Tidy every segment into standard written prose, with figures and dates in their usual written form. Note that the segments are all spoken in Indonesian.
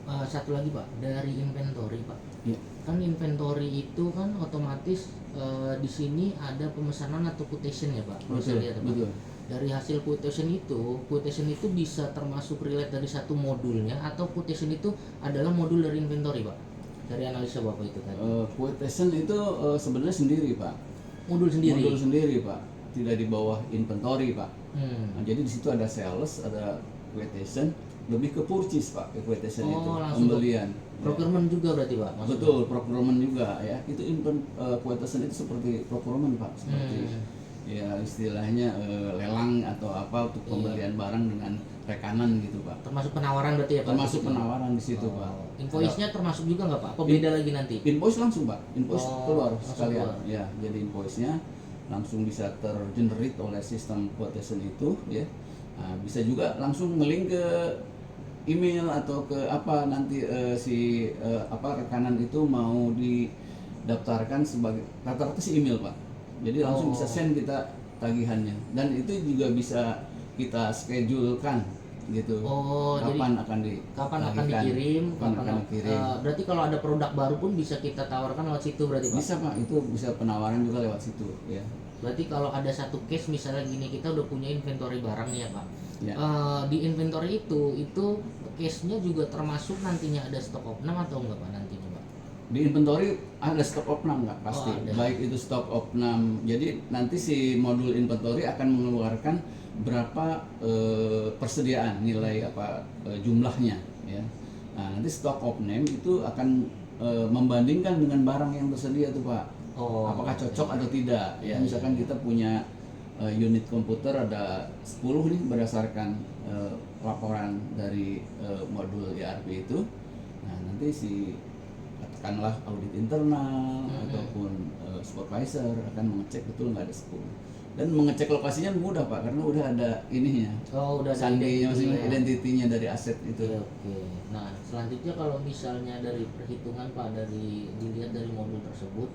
Satu lagi Pak, dari inventory Pak. Ya, Kan inventory itu kan otomatis di sini ada pemesanan atau quotation ya Pak. Kalau saya betul, lihat ya, Pak. betul. Dari hasil quotation itu bisa termasuk relate dari satu modulnya atau quotation itu adalah modul dari inventory Pak. Dari analisa Bapak itu tadi. Quotation itu sebenarnya sendiri, Pak. Modul sendiri. Modul sendiri, Pak. Tidak di bawah inventory, Pak. Nah, Hmm. jadi di situ ada sales, ada quotation, lebih ke purchase, Pak. Quotation itu Oh, langsung pembelian. procurement juga berarti Pak. Maksudnya. Betul, procurement juga ya. Itu quotation itu seperti procurement, Pak. Seperti ya istilahnya lelang atau apa untuk pembelian barang dengan rekanan gitu, Pak. Termasuk penawaran berarti ya Pak. Termasuk penawaran di situ, Pak. Invoice-nya termasuk juga nggak Pak? Apa beda lagi nanti? Invoice langsung, Pak. Invoice keluar langsung sekalian. keluar. Ya, jadi invoice-nya langsung bisa tergenerate oleh sistem quotation itu ya. Nah, bisa juga langsung ngelink ke email atau ke apa nanti rekanan itu mau didaftarkan sebagai rata-rata si email, Pak. Jadi langsung bisa send kita tagihannya dan itu juga bisa kita schedulekan gitu. Kapan akan dikirim, dikirim. berarti kalau ada produk baru pun bisa kita tawarkan lewat situ berarti Pak? Bisa, Pak, itu bisa penawaran juga lewat situ ya. Berarti kalau ada satu case misalnya gini, kita udah punya inventory barang nih ya Pak. Ya. Di inventory itu case-nya juga termasuk nantinya ada stok opnam atau enggak Pak nantinya Pak? Di inventory ada stok opnam nggak pasti, baik itu stok opnam. Jadi nanti si modul inventory akan mengeluarkan berapa persediaan nilai jumlahnya ya. Nah, nanti stok opnam itu akan membandingkan dengan barang yang tersedia tuh, Pak. Apakah cocok atau tidak ya. Misalkan kita punya unit komputer ada 10 nih berdasarkan laporan dari modul ERP itu. Nah, nanti si katakanlah audit internal ataupun supervisor akan mengecek betul nggak ada 10. Dan mengecek lokasinya mudah, Pak, karena udah ada ininya. Udah ada sandinya, identitinya dari aset itu. Oke. Nah, selanjutnya kalau misalnya dari perhitungan Pak, dilihat dari modul tersebut,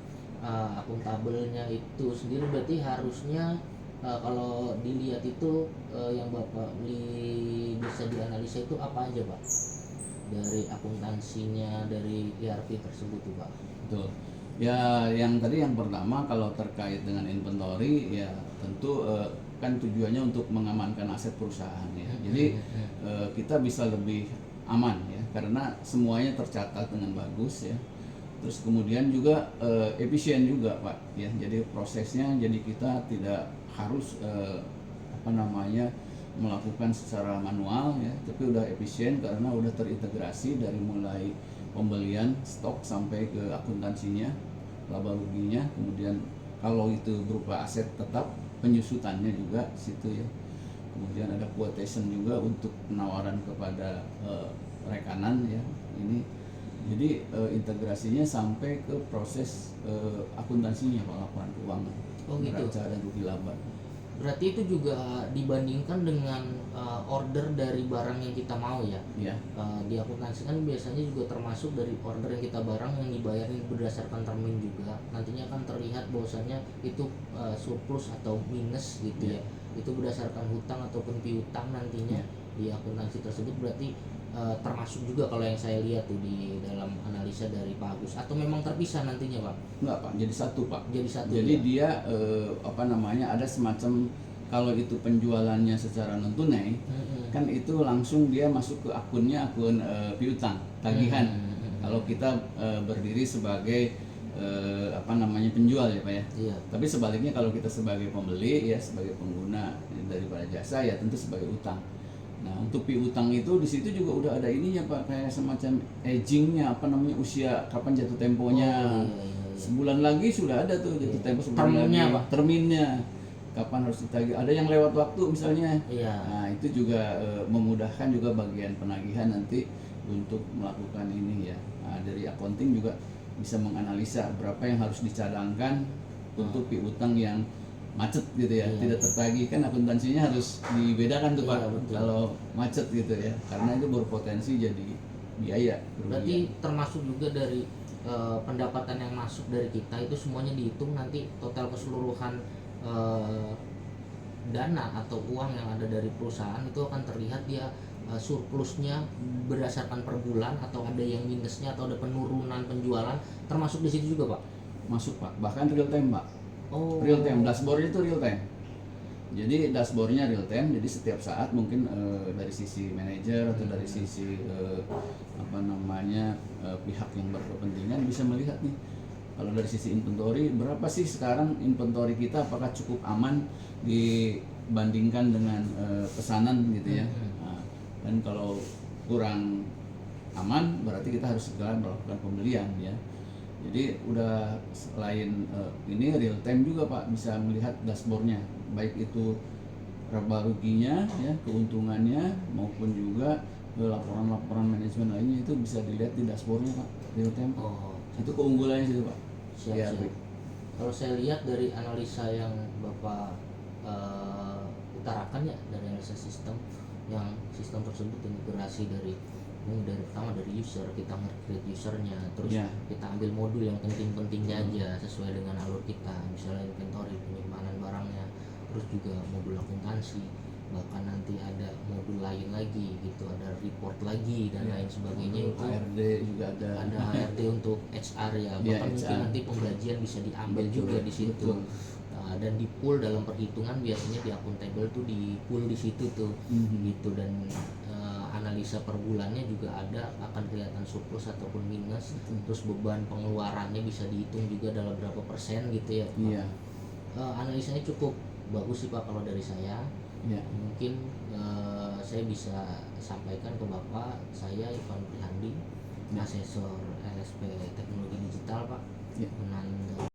akuntabelnya itu sendiri berarti harusnya kalau dilihat itu yang Bapak bisa dianalisa itu apa aja Pak? Dari akuntansinya dari ERP tersebut tuh Pak. Betul. Ya, yang tadi yang pertama kalau terkait dengan inventory ya tentu kan tujuannya untuk mengamankan aset perusahaan ya. Jadi kita bisa lebih aman ya karena semuanya tercatat dengan bagus ya. Terus kemudian juga efisien juga, Pak ya. Jadi prosesnya jadi kita tidak harus melakukan secara manual ya, tapi udah efisien karena udah terintegrasi dari mulai pembelian stok sampai ke akuntansinya, laba ruginya, kemudian kalau itu berupa aset tetap penyusutannya juga situ ya. Kemudian ada quotation juga untuk penawaran kepada rekanan ya. Ini jadi integrasinya sampai ke proses akuntansinya, Pak, laporan keuangan, neraca dan rugi laba. Berarti itu juga dibandingkan dengan order dari barang yang kita mau ya. Iya. Di akuntansi kan biasanya juga termasuk dari order yang kita barang yang dibayarin berdasarkan termin juga. Nantinya kan terlihat bahwasannya itu surplus atau minus gitu ya. Itu berdasarkan hutang ataupun piutang nantinya di akuntansi tersebut berarti termasuk juga kalau yang saya lihat tuh di dalam analisa dari Pak Agus, atau memang terpisah nantinya Pak? Enggak, Pak, jadi satu, Pak. Jadi dia ada semacam kalau itu penjualannya secara non tunai kan itu langsung dia masuk ke akun piutang tagihan. Kalau kita berdiri sebagai penjual ya, Pak ya. Iya. Tapi sebaliknya kalau kita sebagai pembeli ya, sebagai pengguna daripada jasa ya tentu sebagai utang. Nah, untuk piutang itu di situ juga udah ada ininya, Pak, kayak semacam agingnya, usia kapan jatuh temponya. Sebulan lagi sudah ada tuh jatuh tempo sebulan lagi. Terminnya kapan harus ditagih. Ada yang lewat waktu misalnya. Nah, itu juga memudahkan juga bagian penagihan nanti untuk melakukan ini ya. Nah, dari accounting juga bisa menganalisa berapa yang harus dicadangkan untuk piutang yang macet gitu ya, tidak tertagih. Kan akuntansinya harus dibedakan tuh, Pak, kalau macet gitu ya, karena itu berpotensi jadi biaya kerugian. Berarti termasuk juga dari pendapatan yang masuk dari kita itu semuanya dihitung, nanti total keseluruhan dana atau uang yang ada dari perusahaan itu akan terlihat dia surplusnya berdasarkan per bulan, atau ada yang minusnya, atau ada penurunan penjualan, termasuk di situ juga Pak? Masuk Pak, bahkan real time Pak. Oh. Real time, dashboardnya itu real time. Jadi dashboardnya real time, jadi setiap saat mungkin dari sisi manajer atau dari sisi pihak yang berkepentingan bisa melihat nih, kalau dari sisi inventory berapa sih sekarang inventory kita, apakah cukup aman dibandingkan dengan pesanan gitu ya. Nah, dan kalau kurang aman berarti kita harus segera melakukan pembelian ya. Jadi udah selain ini real time juga Pak, bisa melihat dashboardnya, baik itu laba ruginya ya, keuntungannya, maupun juga laporan-laporan manajemen lainnya itu bisa dilihat di dashboardnya Pak, real time. Oh, Itu keunggulannya situ Pak. siap, Ya, siap. baik. Kalau saya lihat dari analisa yang Bapak utarakan ya, dari analisa sistem, yang sistem tersebut integrasi dari pertama dari user, kita nge-create usernya, terus Ya. kita ambil modul yang penting-pentingnya aja sesuai dengan alur kita, misalnya inventory, penyimpanan barangnya, terus juga modul akuntansi, bahkan nanti ada modul lain lagi gitu, ada report lagi dan lain sebagainya. Itu HRD juga ada HRD untuk HR ya, bahkan mungkin HR. nanti penggajian bisa diambil juga di situ. Betul. Dan di pool dalam perhitungan biasanya di akuntabel tuh di pool di situ tuh gitu, dan analisa per bulannya juga ada, akan kelihatan surplus ataupun minus. Terus beban pengeluarannya bisa dihitung juga dalam berapa persen gitu ya. Iya. Analisanya cukup bagus sih Pak kalau dari saya. Ya. Mungkin saya bisa sampaikan ke Bapak, saya Ivan Prihandi, asesor LSP Teknologi Digital Pak, Ya. Menanda